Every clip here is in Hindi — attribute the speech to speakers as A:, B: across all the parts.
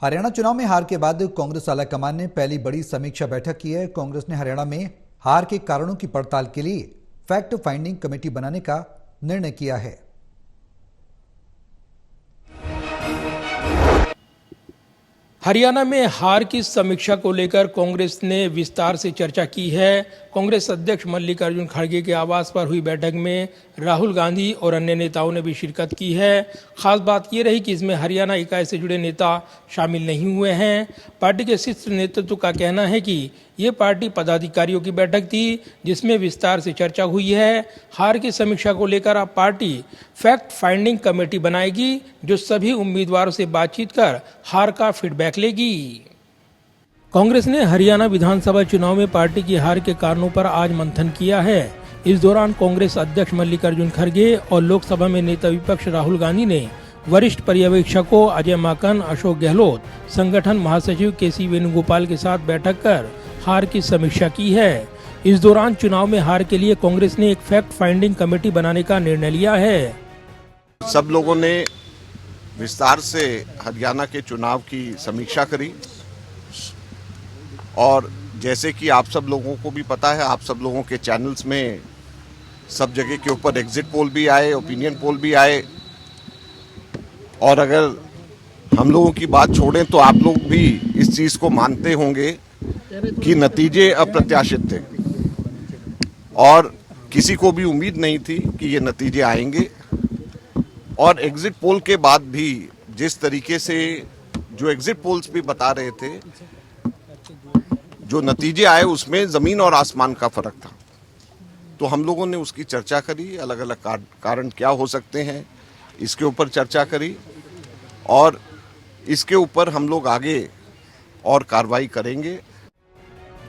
A: हरियाणा चुनाव में हार के बाद कांग्रेस आलाकमान ने पहली बड़ी समीक्षा बैठक की है। कांग्रेस ने हरियाणा में हार के कारणों की पड़ताल के लिए फैक्ट फाइंडिंग कमेटी बनाने का निर्णय किया है।
B: हरियाणा में हार की समीक्षा को लेकर कांग्रेस ने विस्तार से चर्चा की है। कांग्रेस अध्यक्ष मल्लिकार्जुन खड़गे के आवास पर हुई बैठक में राहुल गांधी और अन्य नेताओं ने भी शिरकत की है। खास बात यह रही कि इसमें हरियाणा इकाई से जुड़े नेता शामिल नहीं हुए हैं। पार्टी के शीर्ष नेतृत्व का कहना है कि ये पार्टी पदाधिकारियों की बैठक थी जिसमें विस्तार से चर्चा हुई है। हार की समीक्षा को लेकर अब पार्टी फैक्ट फाइंडिंग कमेटी बनाएगी जो सभी उम्मीदवारों से बातचीत कर हार का फीडबैक लेगी। कांग्रेस ने हरियाणा विधानसभा चुनाव में पार्टी की हार के कारणों पर आज मंथन किया है। इस दौरान कांग्रेस अध्यक्ष मल्लिकार्जुन खड़गे और लोकसभा में नेता विपक्ष राहुल गांधी ने वरिष्ठ पर्यवेक्षकों अजय माकन, अशोक गहलोत, संगठन महासचिव केसी वेणुगोपाल के साथ बैठक कर हार की समीक्षा की है। इस दौरान चुनाव में हार के लिए कांग्रेस ने एक फैक्ट फाइंडिंग कमेटी बनाने का निर्णय लिया है।
C: सब लोगों ने विस्तार से हरियाणा के चुनाव की समीक्षा करी और जैसे कि आप सब लोगों को भी पता है, आप सब लोगों के चैनल्स में सब जगह के ऊपर एग्जिट पोल भी आए, ओपिनियन पोल भी आए और अगर हम लोगों की बात छोड़ें तो आप लोग भी इस चीज़ को मानते होंगे कि नतीजे अप्रत्याशित थे और किसी को भी उम्मीद नहीं थी कि ये नतीजे आएंगे। और एग्जिट पोल के बाद भी जिस तरीके से जो एग्जिट पोल्स भी बता रहे थे, जो नतीजे आए उसमें ज़मीन और आसमान का फर्क था। तो हम लोगों ने उसकी चर्चा करी, अलग अलग कारण क्या हो सकते हैं इसके ऊपर चर्चा करी और इसके ऊपर हम लोग आगे और कार्रवाई करेंगे।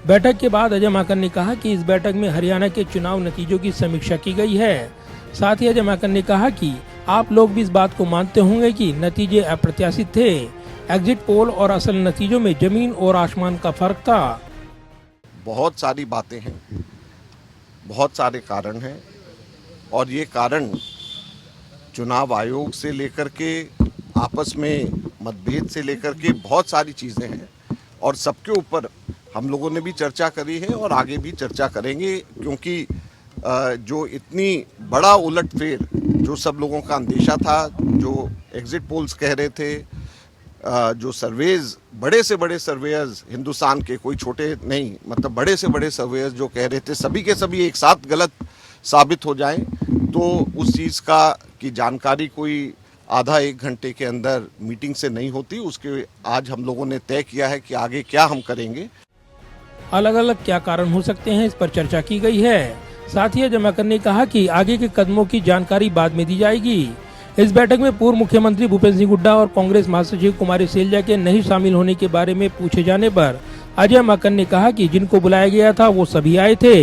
B: बैठक के बाद अजय माकन ने कहा कि इस बैठक में हरियाणा के चुनाव नतीजों की समीक्षा की गई है। साथ ही अजय माकन ने कहा कि आप लोग भी इस बात को मानते होंगे कि नतीजे अप्रत्याशित थे। एग्जिट पोल और असल नतीजों में जमीन और आसमान का फर्क था।
C: बहुत सारी बातें हैं, बहुत सारे कारण हैं और ये कारण चुनाव आयोग से लेकर के आपस में मतभेद से लेकर के बहुत सारी चीज़ें हैं और सबके ऊपर हम लोगों ने भी चर्चा करी है और आगे भी चर्चा करेंगे, क्योंकि जो इतनी बड़ा उलटफेर जो सब लोगों का अंदेशा था, जो एग्जिट पोल्स कह रहे थे, जो सर्वेज बड़े से बड़े सर्वेयर्स हिंदुस्तान के, कोई छोटे नहीं, मतलब बड़े से बड़े सर्वेयर्स जो कह रहे थे, सभी के सभी एक साथ गलत साबित हो जाएं, तो उस चीज़ का की जानकारी कोई आधा एक घंटे के अंदर मीटिंग से नहीं होती। उसके आज हम लोगों ने तय किया है कि आगे क्या हम करेंगे।
B: अलग अलग क्या कारण हो सकते हैं इस पर चर्चा की गई है। साथ ही अजय माकन ने कहा कि आगे के कदमों की जानकारी बाद में दी जाएगी। इस बैठक में पूर्व मुख्यमंत्री भूपेंद्र सिंह हुड्डा और कांग्रेस महासचिव कुमारी सैलजा के नहीं शामिल होने के बारे में पूछे जाने पर अजय माकन ने कहा कि जिनको बुलाया गया था वो सभी आए थे।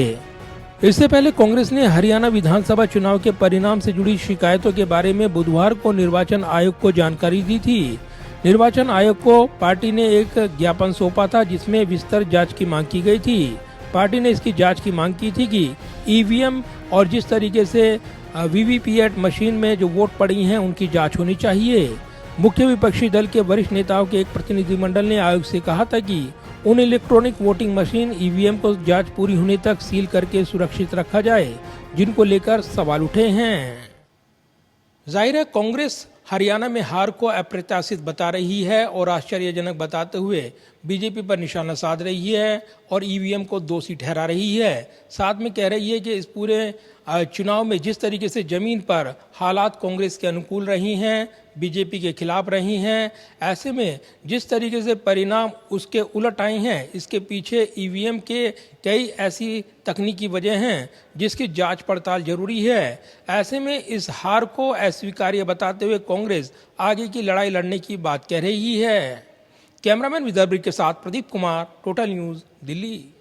B: इससे पहले कांग्रेस ने हरियाणा विधानसभा चुनाव के परिणाम से जुड़ी शिकायतों के बारे में बुधवार को निर्वाचन आयोग को जानकारी दी थी। निर्वाचन आयोग को पार्टी ने एक ज्ञापन सौंपा था जिसमें विस्तृत जांच की मांग की गई थी। पार्टी ने इसकी जांच की मांग की थी कि ईवीएम और जिस तरीके से वीवीपीएटी मशीन में जो वोट पड़ी हैं उनकी जांच होनी चाहिए। मुख्य विपक्षी दल के वरिष्ठ नेताओं के एक प्रतिनिधिमंडल ने आयोग से कहा था कि उन इलेक्ट्रॉनिक वोटिंग मशीन ईवीएम को जांच पूरी होने तक सील करके सुरक्षित रखा जाए, जिनको लेकर सवाल उठे हैं। जाहिर है कांग्रेस हरियाणा में हार को अप्रत्याशित बता रही है और आश्चर्यजनक बताते हुए बीजेपी पर निशाना साध रही है और ईवीएम को दोषी ठहरा रही है। साथ में कह रही है कि इस पूरे चुनाव में जिस तरीके से जमीन पर हालात कांग्रेस के अनुकूल रही हैं, बीजेपी के खिलाफ रही हैं, ऐसे में जिस तरीके से परिणाम उसके उलट आए हैं, इसके पीछे ईवीएम के कई ऐसी तकनीकी वजह हैं जिसकी जांच पड़ताल जरूरी है। ऐसे में इस हार को अस्वीकार्य बताते हुए कांग्रेस आगे की लड़ाई लड़ने की बात कह रही है। कैमरामैन विदर्भ के साथ प्रदीप कुमार, टोटल न्यूज़, दिल्ली।